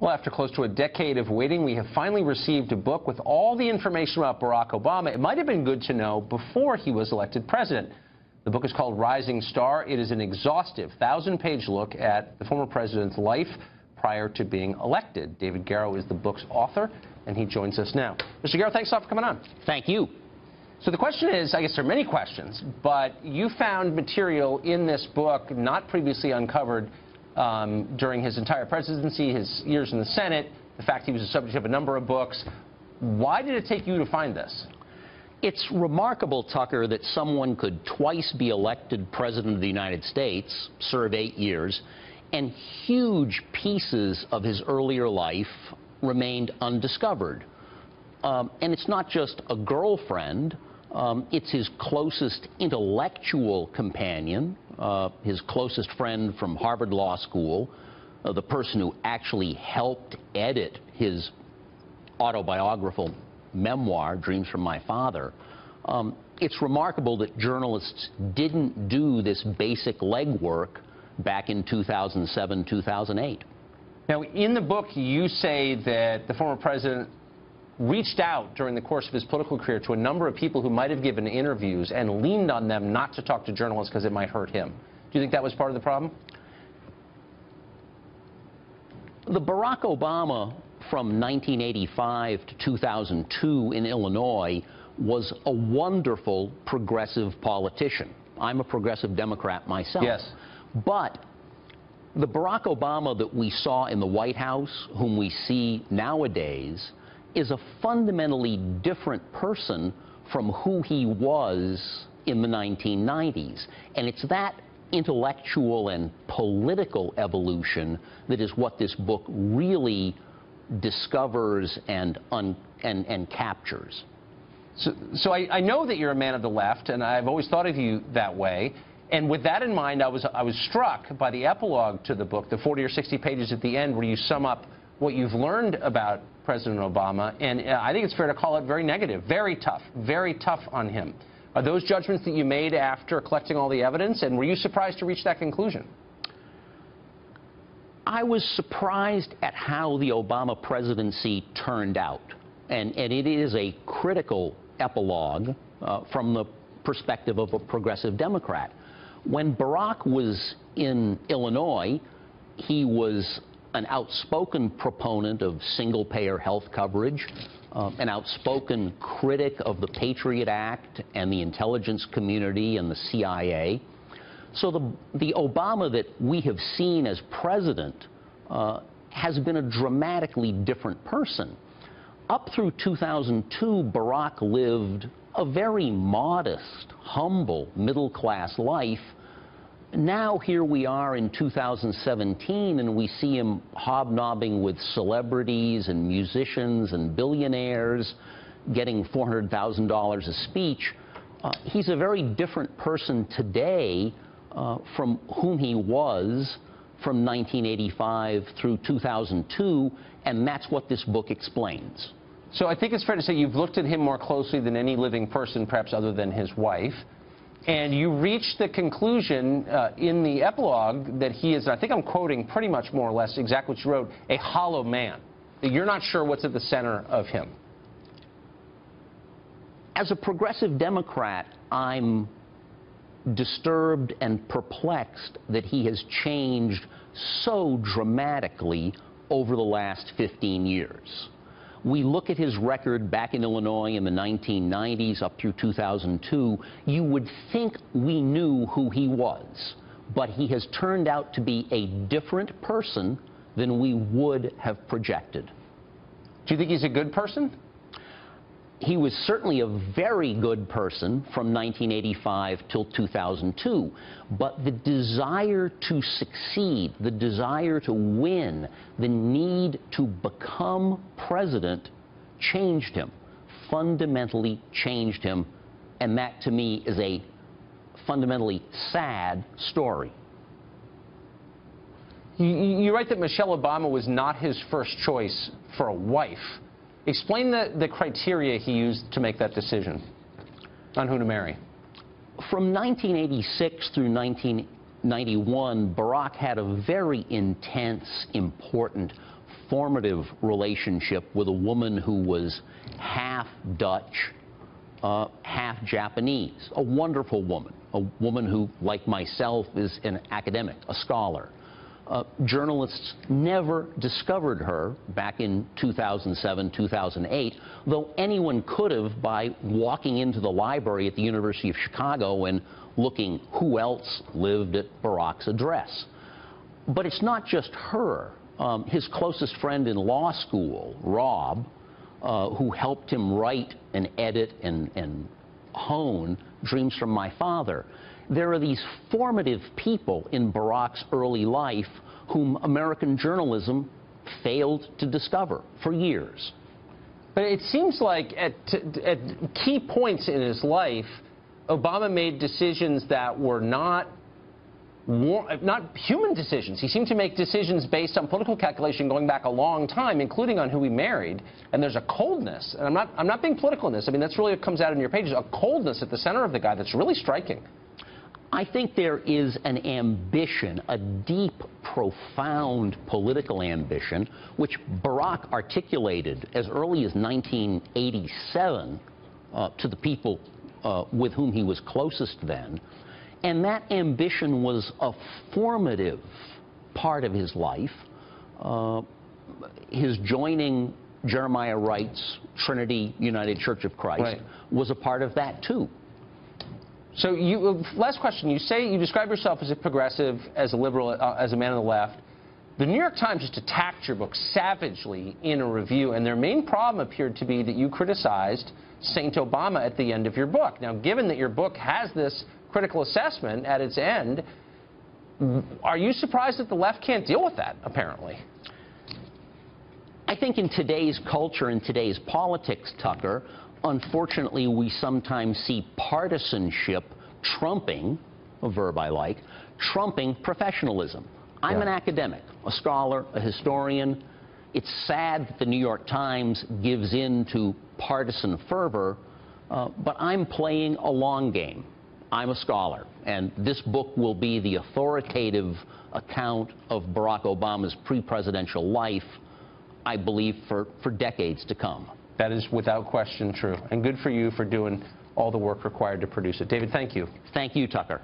Well, after close to a decade of waiting, we have finally received a book with all the information about Barack Obama. It might have been good to know before he was elected president. The book is called Rising Star. It is an exhaustive 1,000-page look at the former president's life prior to being elected. David Garrow is the book's author, and he joins us now. Mr. Garrow, thanks a lot for coming on. Thank you. So the question is, I guess there are many questions, but you found material in this book not previously uncovered during his entire presidency, his years in the Senate, the fact he was the subject of a number of books. Why did it take you to find this? It's remarkable, Tucker, that someone could twice be elected president of the United States, serve 8 years, and huge pieces of his earlier life remained undiscovered. And it's not just a girlfriend. It's his closest intellectual companion, his closest friend from Harvard Law School, the person who actually helped edit his autobiographical memoir, Dreams from My Father. It's remarkable that journalists didn't do this basic legwork back in 2007, 2008. Now, in the book, you say that the former president reached out during the course of his political career to a number of people who might have given interviews and leaned on them not to talk to journalists because it might hurt him. Do you think that was part of the problem? The Barack Obama from 1985 to 2002 in Illinois was a wonderful progressive politician. I'm a progressive Democrat myself. Yes. But the Barack Obama that we saw in the White House, whom we see nowadays, is a fundamentally different person from who he was in the 1990s. And it's that intellectual and political evolution that is what this book really discovers and captures. So I know that you're a man of the left, and I've always thought of you that way. And with that in mind, I was struck by the epilogue to the book, the 40 or 60 pages at the end, where you sum up what you've learned about President Obama, and I think it's fair to call it very negative, very tough on him. Are those judgments that you made after collecting all the evidence, and were you surprised to reach that conclusion? I was surprised at how the Obama presidency turned out, and it is a critical epilogue from the perspective of a progressive Democrat. When Barack was in Illinois, he was an outspoken proponent of single-payer health coverage, an outspoken critic of the Patriot Act and the intelligence community and the CIA. So the Obama that we have seen as president has been a dramatically different person. Up through 2002, Barack lived a very modest, humble, middle-class life. Now here we are in 2017, and we see him hobnobbing with celebrities and musicians and billionaires, getting $400,000 a speech. He's a very different person today from whom he was from 1985 through 2002, and that's what this book explains. So I think it's fair to say you've looked at him more closely than any living person, perhaps other than his wife. And you reached the conclusion in the epilogue that he is, I think I'm quoting pretty much more or less exactly what you wrote, a hollow man. That you're not sure what's at the center of him. As a progressive Democrat, I'm disturbed and perplexed that he has changed so dramatically over the last 15 years. We look at his record back in Illinois in the 1990s up through 2002, you would think we knew who he was, but he has turned out to be a different person than we would have projected. Do you think he's a good person? He was certainly a very good person from 1985 till 2002, but the desire to succeed, the desire to win, the need to become president changed him, fundamentally changed him, and that to me is a fundamentally sad story. You write that Michelle Obama was not his first choice for a wife. Explain the criteria he used to make that decision on who to marry. From 1986 through 1991, Barack had a very intense, important formative relationship with a woman who was half Dutch, half Japanese, a wonderful woman, a woman who, like myself, is an academic, a scholar. Journalists never discovered her back in 2007, 2008, though anyone could have by walking into the library at the University of Chicago and looking who else lived at Barack's address. But it's not just her. His closest friend in law school, Rob, who helped him write and edit and hone Dreams from My Father. There are these formative people in Barack's early life whom American journalism failed to discover for years. But it seems like at key points in his life, Obama made decisions that were not human decisions. He seemed to make decisions based on political calculation going back a long time, including on who he married. And there's a coldness, and I'm not being political in this. I mean, that's really what comes out in your pages, a coldness at the center of the guy that's really striking. I think there is an ambition, a deep, profound political ambition, which Barack articulated as early as 1987 to the people with whom he was closest then. And that ambition was a formative part of his life. His joining Jeremiah Wright's Trinity United Church of Christ was a part of that, too. So, last question. You say you describe yourself as a progressive, as a liberal, as a man of the left. The New York Times just attacked your book savagely in a review, and their main problem appeared to be that you criticized Saint Obama at the end of your book. Now, given that your book has this critical assessment at its end, are you surprised that the left can't deal with that, apparently? I think in today's culture, in today's politics, Tucker, unfortunately, we sometimes see partisanship trumping, a verb I like, trumping professionalism. I'm an academic, a scholar, a historian. It's sad that the New York Times gives in to partisan fervor, but I'm playing a long game. I'm a scholar, and this book will be the authoritative account of Barack Obama's pre-presidential life, I believe, for decades to come. That is without question true. And good for you for doing all the work required to produce it. David, thank you. Thank you, Tucker.